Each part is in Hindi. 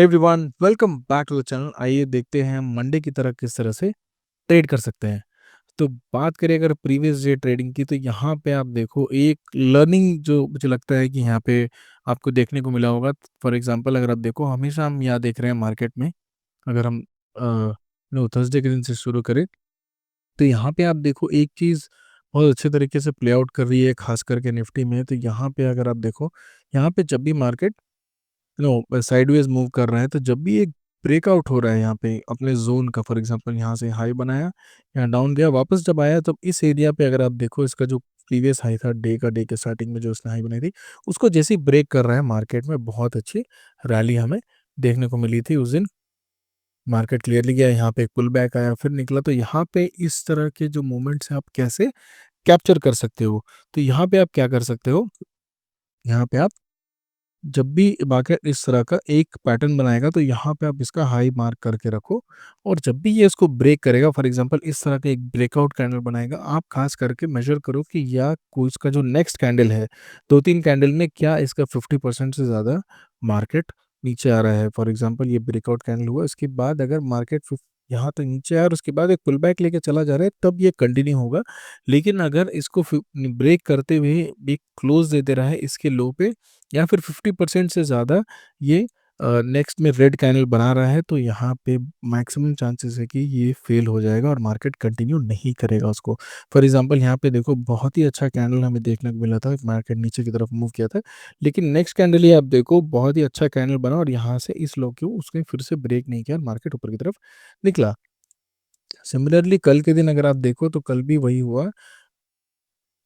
Everyone welcome back to the channel. आइए देखते हैं हम मंडे की तरह किस तरह से ट्रेड कर सकते हैं। तो बात करें अगर प्रीवियस डे ट्रेडिंग की, तो यहाँ पे आप देखो एक लर्निंग जो मुझे लगता है कि यहाँ पे आपको देखने को मिला होगा। फॉर एग्जांपल अगर आप देखो, हमेशा हम यहाँ देख रहे हैं मार्केट में, अगर हम थर्सडे के दिन से शुरू करें, तो यहाँ पे आप देखो एक चीज़ बहुत अच्छे तरीके से प्ले आउट कर रही है, खास करके निफ्टी में। तो यहाँ पे अगर आप देखो, यहाँ पे जब भी मार्केट साइडवेज मूव कर रहा है, तो जब भी एक ब्रेकआउट हो रहा है यहाँ पे अपने जोन का, फॉर एग्जांपल यहाँ से हाई बनाया, यहाँ डाउन गया, वापस जब आया, तब इस एरिया पे अगर आप देखो, इसका जो प्रीवियस हाई था डे के स्टार्टिंग में जो उसने हाई बनाई थी, उसको जैसे ही ब्रेक कर रहा है मार्केट में, बहुत अच्छी रैली हमें देखने को मिली थी उस दिन। मार्केट क्लियरली गया, यहाँ पे एक पुल बैक आया, फिर निकला। तो यहाँ पे इस तरह के जो मोमेंट्स हैं आप कैसे कैप्चर कर सकते हो? तो यहाँ पे आप क्या कर सकते हो, यहाँ पे आप जब भी मार्केट इस तरह का एक पैटर्न बनाएगा, तो यहाँ पे आप इसका हाई मार्क करके रखो। और जब भी ये इसको ब्रेक करेगा, फॉर एग्जांपल इस तरह का एक ब्रेकआउट कैंडल बनाएगा, आप खास करके मेजर करो कि या कोई इसका जो नेक्स्ट कैंडल है, 2-3 कैंडल में क्या इसका 50% से ज़्यादा मार्केट नीचे आ रहा है। फॉर एग्जाम्पल ये ब्रेकआउट कैंडल हुआ, इसके बाद अगर मार्केट यहाँ तक नीचे आया और उसके बाद एक पुल बैक लेके चला जा रहा है, तब ये कंटिन्यू होगा। लेकिन अगर इसको ब्रेक करते हुए भी क्लोज दे दे रहा है इसके लो पे, या फिर 50% से ज़्यादा ये नेक्स्ट में रेड कैंडल बना रहा है, तो यहाँ पे मैक्सिमम चांसेस है कि ये फेल हो जाएगा और मार्केट कंटिन्यू नहीं करेगा उसको। फॉर एग्जांपल यहाँ पे देखो, बहुत ही अच्छा कैंडल हमें देखने को मिला था, मार्केट नीचे की तरफ मूव किया था, लेकिन नेक्स्ट कैंडल ही आप देखो, बहुत ही अच्छा कैंडल बना और यहाँ से इस लो को उसने फिर से ब्रेक नहीं किया और मार्केट ऊपर की तरफ निकला। सिमिलरली कल के दिन अगर आप देखो, तो कल भी वही हुआ।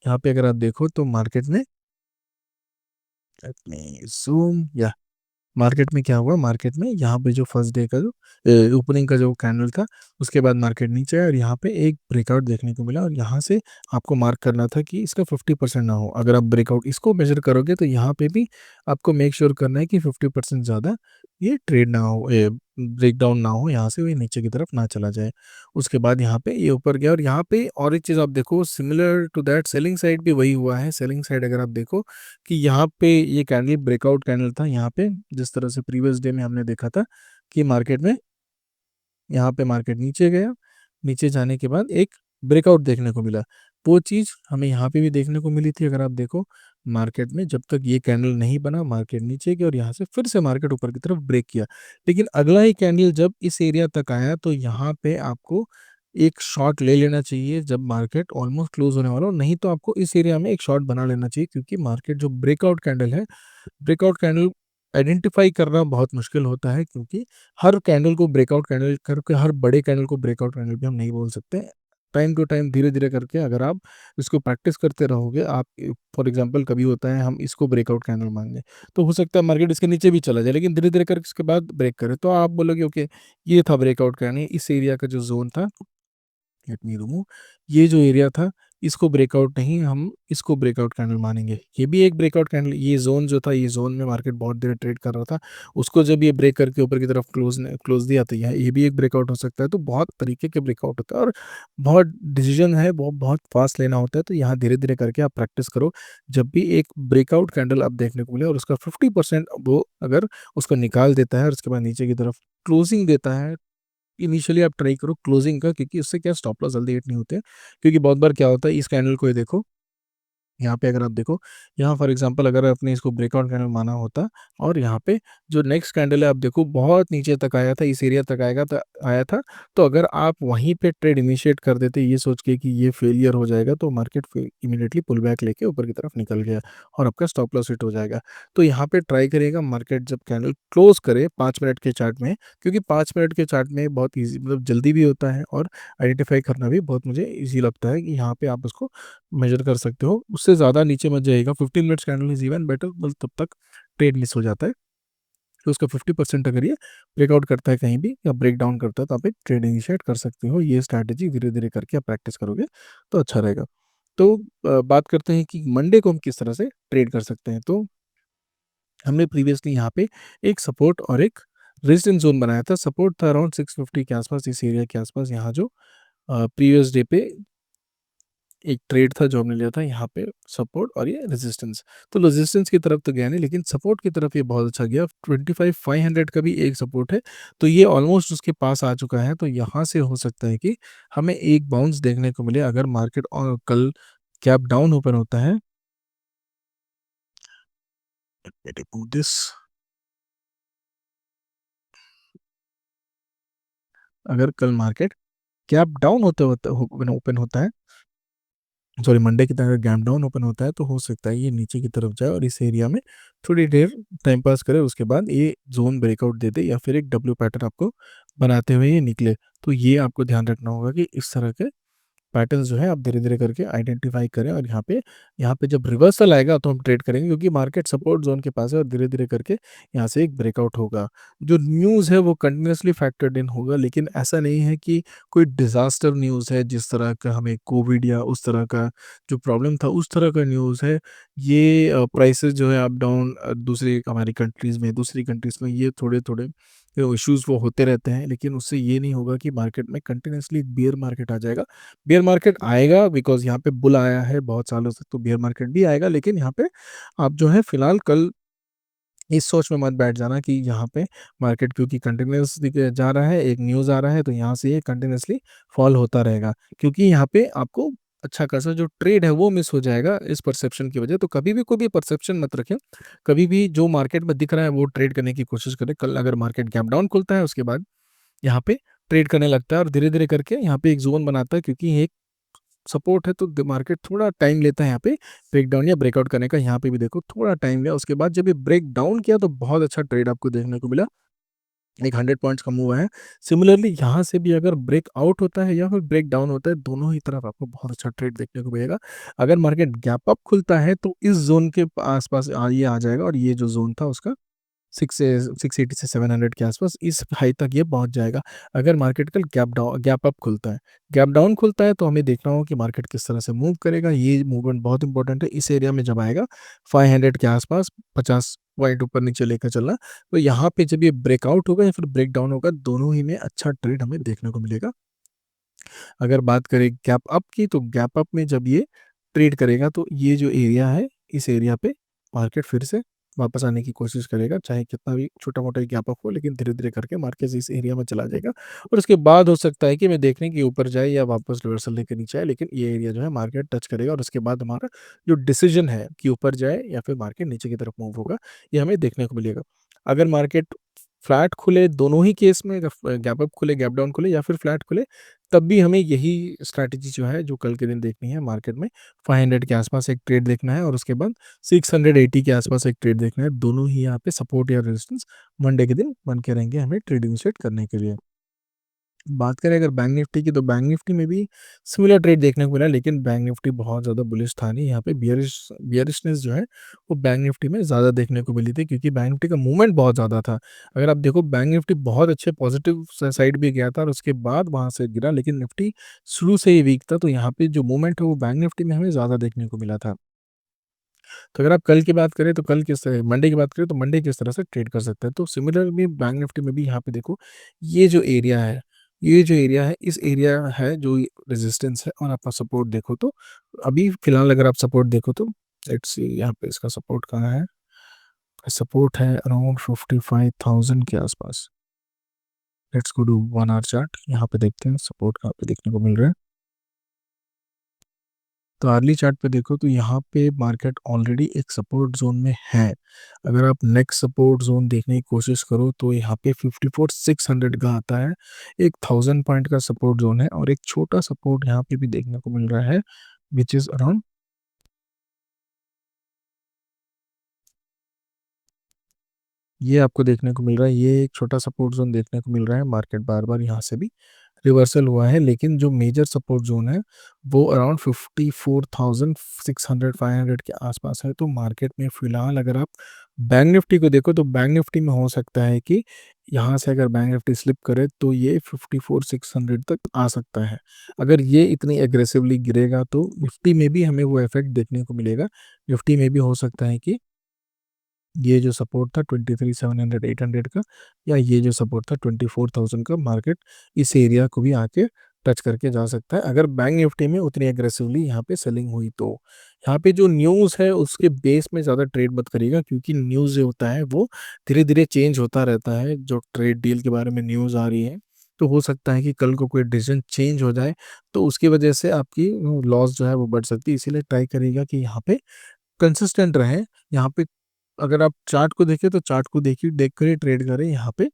यहाँ पे अगर आप देखो तो मार्केट में, जूम या मार्केट में क्या हुआ, मार्केट में यहाँ पे जो फर्स्ट डे का जो ओपनिंग का जो कैंडल था, उसके बाद मार्केट नीचे आया और यहाँ पे एक ब्रेकआउट देखने को मिला। और यहाँ से आपको मार्क करना था कि इसका 50% ना हो। अगर आप ब्रेकआउट इसको मेजर करोगे, तो यहाँ पे भी आपको मेक श्योर करना है कि 50% ज़्यादा ये ट्रेड ना हो, ब्रेक डाउन ना हो, यहाँ से ये नीचे की तरफ ना चला जाए। उसके बाद यहाँ पे ये ऊपर गया और यहाँ पे और एक चीज़ आप देखो, similar to that selling side भी वही हुआ है। सेलिंग साइड अगर आप देखो कि यहाँ पे ये कैंडल ब्रेकआउट कैंडल था, यहाँ पे जिस तरह से प्रीवियस डे में हमने देखा था कि मार्केट में, यहाँ पे मार्केट नीचे गया, नीचे जाने के बाद एक ब्रेकआउट देखने को मिला। वो चीज़ हमें यहाँ पे भी देखने को मिली थी। अगर आप देखो, मार्केट में जब तक ये कैंडल नहीं बना, मार्केट नीचे गया और यहाँ से फिर से मार्केट ऊपर की तरफ ब्रेक किया। लेकिन अगला ही कैंडल जब इस एरिया तक आया, तो यहाँ पे आपको एक शॉट ले लेना चाहिए जब मार्केट ऑलमोस्ट क्लोज होने वाला हो। नहीं तो आपको इस एरिया में एक शॉट बना लेना चाहिए, क्योंकि मार्केट जो ब्रेकआउट कैंडल है, ब्रेकआउट कैंडल आइडेंटिफाई करना बहुत मुश्किल होता है, क्योंकि हर कैंडल को ब्रेकआउट कैंडल करके, हर बड़े कैंडल को ब्रेकआउट कैंडल भी हम नहीं बोल सकते। टाइम टू टाइम, धीरे धीरे करके अगर आप इसको प्रैक्टिस करते रहोगे, आप फॉर एग्जांपल कभी होता है हम इसको ब्रेकआउट कैंडल मांगे, तो हो सकता है मार्केट इसके नीचे भी चला जाए, लेकिन धीरे धीरे करके इसके बाद ब्रेक करे, तो आप बोलोगे ओके, ये था ब्रेकआउट कैंडल, इस एरिया का जो जोन था, लेट मी रिमूव, ये जो एरिया था, इसको ब्रेकआउट नहीं, हम इसको ब्रेकआउट कैंडल मानेंगे। ये भी एक ब्रेकआउट कैंडल, ये जोन जो था, ये जोन में मार्केट बहुत देर ट्रेड कर रहा था, उसको जब ये ब्रेक करके ऊपर की तरफ क्लोज दिया, तो ये भी एक ब्रेकआउट हो सकता है। तो बहुत तरीके के ब्रेकआउट होता है और बहुत डिसीजन है, वो बहुत फास्ट लेना होता है। तो यहाँ धीरे धीरे करके आप प्रैक्टिस करो, जब भी एक ब्रेकआउट कैंडल आप देखने को मिले और उसका 50% वो अगर उसको निकाल देता है और उसके बाद नीचे की तरफ क्लोजिंग देता है, इनिशियली आप ट्राई करो क्लोजिंग का, क्योंकि उससे क्या, स्टॉप लॉस जल्दी हिट नहीं होते हैं। क्योंकि बहुत बार क्या होता है, इस कैंडल को ये देखो, यहाँ पे अगर आप देखो, यहाँ फॉर एग्जांपल अगर आपने इसको ब्रेकआउट कैंडल माना होता, और यहाँ पे जो नेक्स्ट कैंडल है आप देखो, बहुत नीचे तक आया था, इस एरिया तक आएगा तो आया था, तो अगर आप वहीं पे ट्रेड इनिशिएट कर देते ये सोच के कि ये फेलियर हो जाएगा, तो मार्केट इमीडिएटली पुल बैक लेके ऊपर की तरफ निकल गया और आपका स्टॉप लॉस हिट हो जाएगा। तो यहाँ पे ट्राई करिएगा, मार्केट जब कैंडल क्लोज करे 5 मिनट के चार्ट में, क्योंकि 5 मिनट के चार्ट में बहुत ईजी, मतलब जल्दी भी होता है और आइडेंटिफाई करना भी बहुत मुझे ईजी लगता है कि यहाँ पे आप उसको मेजर कर सकते हो। उससे ज़्यादा नीचे मत जाइएगा, 15 minutes candle is even better, मतलब तब तक ट्रेड मिस हो जाता है। तो उसका 50% अगर ये ब्रेकआउट करता है कहीं भी या ब्रेक डाउन करता है, तो आप एक ट्रेड इनिशिएट कर सकते हो। ये स्ट्रैटेजी धीरे धीरे करके आप प्रैक्टिस करोगे तो अच्छा रहेगा। तो बात करते हैं कि मंडे को हम किस तरह से ट्रेड कर सकते हैं। तो हमने प्रीवियसली यहाँ पे एक सपोर्ट और एक रेजिस्टेंस जोन बनाया था। सपोर्ट था अराउंड 650 के आसपास, इस एरिया के आसपास, यहाँ जो प्रीवियस डे पे एक ट्रेड था जो हमने लिया था यहाँ पे सपोर्ट और ये रेजिस्टेंस। तो रेजिस्टेंस की तरफ तो गया नहीं, लेकिन सपोर्ट की तरफ ये बहुत अच्छा गया। 25,500 का भी एक सपोर्ट है, तो ये ऑलमोस्ट उसके पास आ चुका है। तो यहाँ से हो सकता है कि हमें एक बाउंस देखने को मिले अगर मार्केट और कल गैप डाउन ओपन होता है। Let me move this। अगर कल मार्केट गैप डाउन होते होते ओपन होता है, सॉरी मंडे की तरह गैप डाउन ओपन होता है, तो हो सकता है ये नीचे की तरफ जाए और इस एरिया में थोड़ी देर टाइम पास करे, उसके बाद ये जोन ब्रेकआउट दे दे या फिर एक डब्ल्यू पैटर्न आपको बनाते हुए ये निकले। तो ये आपको ध्यान रखना होगा कि इस तरह के पैटर्न्स जो है आप धीरे-धीरे करके आइडेंटिफाई करें, और यहाँ पे जब रिवर्सल आएगा तो हम ट्रेड करेंगे, क्योंकि मार्केट सपोर्ट ज़ोन के पास है और धीरे-धीरे करके यहाँ से एक ब्रेकआउट होगा। जो न्यूज़ है वो कंटीन्यूअसली फैक्टर्ड इन होगा, लेकिन ऐसा नहीं है कि कोई डिज़ास्टर न्यूज़ है जिस तरह का हमें कोविड या उस तरह का जो प्रॉब्लम था उस तरह का न्यूज़ है। ये प्राइसेज़ जो है अप डाउन दूसरी हमारी कंट्रीज़ में, दूसरी कंट्रीज़ में ये थोड़े-थोड़े इश्यूज़ वो होते रहते हैं, लेकिन उससे ये नहीं होगा कि मार्केट में कंटीन्यूअसली बियर मार्केट आ जाएगा। बियर मार्केट आएगा बिकॉज़ यहाँ पे बुल आया है बहुत सालों से, तो बियर मार्केट भी आएगा, लेकिन यहाँ पे आप जो है फिलहाल कल इस सोच में मत बैठ जाना कि यहाँ पे मार्केट क्योंकि कंटिन्यूअसली जा रहा है, एक न्यूज़ आ रहा है तो यहाँ से ये कंटिन्यूअसली फॉल होता रहेगा, क्योंकि यहाँ पे आपको अच्छा खासा जो ट्रेड है वो मिस हो जाएगा इस परसेप्शन की वजह। तो कभी भी कोई भी परसेप्शन मत रखें, कभी भी जो मार्केट में दिख रहा है वो ट्रेड करने की कोशिश करें। कल अगर मार्केट गैप डाउन खुलता है उसके बाद यहाँ पे ट्रेड करने लगता है और धीरे-धीरे करके यहाँ पे एक ज़ोन बनाता है, क्योंकि एक सपोर्ट है तो मार्केट थोड़ा टाइम लेता है यहाँ पे ब्रेकडाउन या ब्रेकआउट करने का। यहाँ पे भी देखो थोड़ा टाइम लिया, उसके बाद जब ये ब्रेक डाउन किया तो बहुत अच्छा ट्रेड आपको देखने को मिला, एक 100 पॉइंट्स का मूव है। सिमिलरली यहाँ से भी अगर ब्रेक आउट होता है या फिर ब्रेक डाउन होता है, दोनों ही तरफ आपको बहुत अच्छा ट्रेड देखने को मिलेगा। अगर मार्केट गैप अप खुलता है तो इस जोन के आसपास ये आ जाएगा, और ये जो जोन था उसका 680 से 700 के आसपास इस हाई तक ये पहुंच जाएगा। अगर मार्केट कल गैप अप खुलता है, गैप डाउन खुलता है तो हमें देखना होगा कि मार्केट किस तरह से मूव करेगा। ये मूवमेंट बहुत इंपॉर्टेंट है। इस एरिया में जब आएगा 500 के आसपास 50 पॉइंट ऊपर नीचे लेकर चलना, तो यहाँ पे जब ये ब्रेकआउट होगा या फिर ब्रेक डाउन होगा, दोनों ही में अच्छा ट्रेड हमें देखने को मिलेगा। अगर बात करें गैप अप की, तो गैप अप में जब ये ट्रेड करेगा तो ये जो एरिया है, इस एरिया पे मार्केट फिर से वापस आने की कोशिश करेगा, चाहे कितना भी छोटा-मोटा गैप अप हो, लेकिन धीरे-धीरे करके मार्केट इस एरिया में चला जाएगा और उसके बाद हो सकता है कि मैं देख लें कि ऊपर जाए या वापस रिवर्सल लेके नीचे आए, लेकिन ये एरिया जो है मार्केट टच करेगा और उसके बाद हमारा जो डिसीजन है कि ऊपर जाए या फिर मार्केट नीचे की तरफ मूव होगा, ये हमें देखने को मिलेगा। अगर मार्केट फ्लैट खुले, दोनों ही केस में अगर गैप अप खुले, गैप डाउन खुले या फिर फ्लैट खुले, तब भी हमें यही स्ट्रैटेजी जो है जो कल के दिन देखनी है मार्केट में। 500 के आसपास एक ट्रेड देखना है और उसके बाद 680 के आसपास एक ट्रेड देखना है। दोनों ही यहाँ पे सपोर्ट या रेजिस्टेंस मंडे के दिन बन के रहेंगे हमें ट्रेडिंग सेट करने के लिए। बात करें अगर बैंक निफ्टी की, तो बैंक निफ्टी में भी सिमिलर ट्रेड देखने को मिला, लेकिन बैंक निफ्टी बहुत ज़्यादा बुलिश था नहीं। यहाँ पे बियरिशनेस जो है वो बैंक निफ्टी में ज़्यादा देखने को मिली थी, क्योंकि बैंक निफ्टी का मूवमेंट बहुत ज़्यादा था। अगर आप देखो बैंक निफ्टी बहुत अच्छे पॉजिटिव साइड भी गया था और उसके बाद वहाँ से गिरा, लेकिन निफ्टी शुरू से ही वीक था। तो यहाँ पे जो मूवमेंट है वो बैंक निफ्टी में हमें ज़्यादा देखने को मिला था। तो अगर आप कल की बात करें तो कल किस तरह, मंडे की बात करें तो मंडे किस तरह से ट्रेड कर सकते हैं, तो सिमिलरली बैंक निफ्टी में भी यहाँ पे देखो ये जो एरिया है, ये जो एरिया है, इस एरिया है जो रेजिस्टेंस है, और आपका सपोर्ट देखो तो अभी फिलहाल अगर आप सपोर्ट देखो तो लेट्स सी यहाँ पे इसका सपोर्ट कहाँ है। सपोर्ट है अराउंड 55,000 के आसपास। Let's go to 1 hour chart, यहाँ पे देखते हैं सपोर्ट कहाँ पे देखने को मिल रहा है। तो अर्ली चार्ट पे देखो तो यहाँ पे मार्केट ऑलरेडी एक सपोर्ट जोन में है। अगर आप नेक्स्ट सपोर्ट जोन देखने की कोशिश करो तो यहाँ पे 54,600 का आता है, एक 1000 पॉइंट का सपोर्ट जोन है, और एक छोटा सपोर्ट यहाँ पे भी देखने को मिल रहा है विच इज अराउंड, ये आपको देखने को मिल रहा है, ये एक छोटा सपोर्ट जोन देखने को मिल रहा है। मार्केट बार बार यहाँ से भी रिवर्सल हुआ है, लेकिन जो मेजर सपोर्ट जोन है वो अराउंड 54,600 500 के आसपास है। तो मार्केट में फिलहाल अगर आप बैंक निफ्टी को देखो तो बैंक निफ्टी में हो सकता है कि यहाँ से अगर बैंक निफ्टी स्लिप करे तो ये 54,600 तक आ सकता है। अगर ये इतनी एग्रेसिवली गिरेगा तो निफ्टी में भी हमें वो इफेक्ट देखने को मिलेगा। निफ्टी में भी हो सकता है कि ये जो सपोर्ट था 23,700 800 का, या ये जो सपोर्ट था 24,000 का, मार्केट इस एरिया को भी आके टच करके जा सकता है, अगर बैंक निफ्टी में उतनी एग्रेसिवली यहाँ पे सेलिंग हुई तो। यहाँ पे जो न्यूज़ है उसके बेस में ज़्यादा ट्रेड मत करिएगा, क्योंकि न्यूज़ जो होता है वो धीरे-धीरे चेंज होता रहता है। जो ट्रेड डील के बारे में न्यूज़ आ रही है, तो हो सकता है कि कल को कोई डिसीजन चेंज हो जाए, तो उसकी वजह से आपकी लॉस जो है वो बढ़ सकती है। इसीलिए ट्राई करिएगा कि यहाँ पे कंसिस्टेंट रहें। यहाँ पे अगर आप चार्ट को देखें तो चार्ट को देखिए, देख कर ही ट्रेड करें यहाँ पे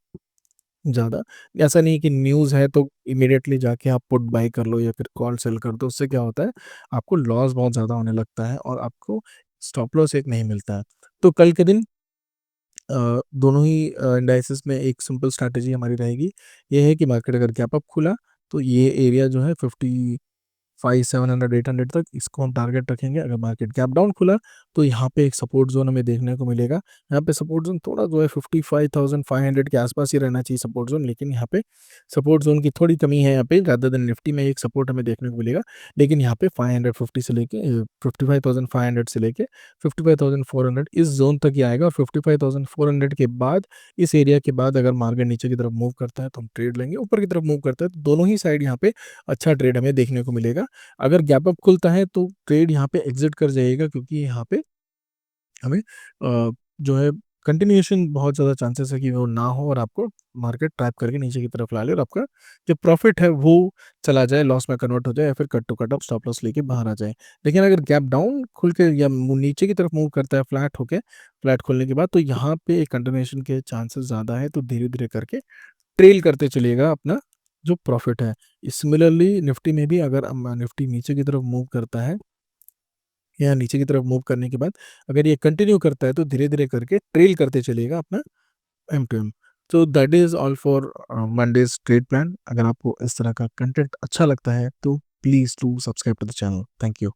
ज़्यादा। ऐसा नहीं है कि न्यूज़ है तो इमीडिएटली जाके आप पुट बाय कर लो या फिर कॉल सेल कर दो। उससे क्या होता है, आपको लॉस बहुत ज़्यादा होने लगता है और आपको स्टॉप लॉस एक नहीं मिलता है। तो कल के दिन दोनों ही इंडाइसेस में एक सिंपल स्ट्रैटेजी हमारी रहेगी। ये है कि मार्केट अगर गैप अप खुला तो ये एरिया जो है 55, 700, 800 तक इसको हम टारगेट रखेंगे। अगर मार्केट गैप डाउन खुला तो यहाँ पे एक सपोर्ट जोन हमें देखने को मिलेगा। यहाँ पे सपोर्ट जोन थोड़ा जो है 55,500 के आसपास ही रहना चाहिए सपोर्ट जोन, लेकिन यहाँ पे सपोर्ट जोन की थोड़ी कमी है। यहाँ पे ज़्यादा दिन निफ्टी में एक सपोर्ट हमें देखने को मिलेगा, लेकिन यहाँ पे 550 से लेके 55,500 से लेके 55,400 इस जोन तक ही आएगा। और 55,400 के बाद, इस एरिया के बाद अगर मार्केट नीचे की तरफ मूव करता है तो हम ट्रेड लेंगे, ऊपर की तरफ मूव करता है तो दोनों ही साइड यहाँ पे अच्छा ट्रेड हमें देखने को मिलेगा। अगर गैप अप खुलता है तो ट्रेड यहाँ पे एग्जिट कर जाइएगा, क्योंकि यहाँ पे हमें जो है कंटिन्यूएशन बहुत ज़्यादा चांसेस है कि वो ना हो और आपको मार्केट ट्रैप करके नीचे की तरफ ला ले और आपका जो प्रॉफिट है वो चला जाए, लॉस में कन्वर्ट हो जाए या फिर कट टू कट आप स्टॉप लॉस लेके बाहर आ जाए। लेकिन अगर गैप डाउन खुल के या नीचे की तरफ मूव करता है फ्लैट होके, फ्लैट खोलने के बाद, तो यहाँ पे एक कंटिन्यूएशन के चांसेस ज़्यादा है। तो धीरे धीरे करके ट्रेल करते चलिएगा अपना जो प्रॉफिट है। सिमिलरली निफ्टी में भी अगर निफ्टी नीचे की तरफ मूव करता है या नीचे की तरफ मूव करने के बाद अगर ये कंटिन्यू करता है तो धीरे धीरे करके ट्रेल करते चलिएगा अपना एम टू एम। तो that is all for Mondays trade plan. अगर आपको इस तरह का कंटेंट अच्छा लगता है तो please do subscribe to the channel. Thank you.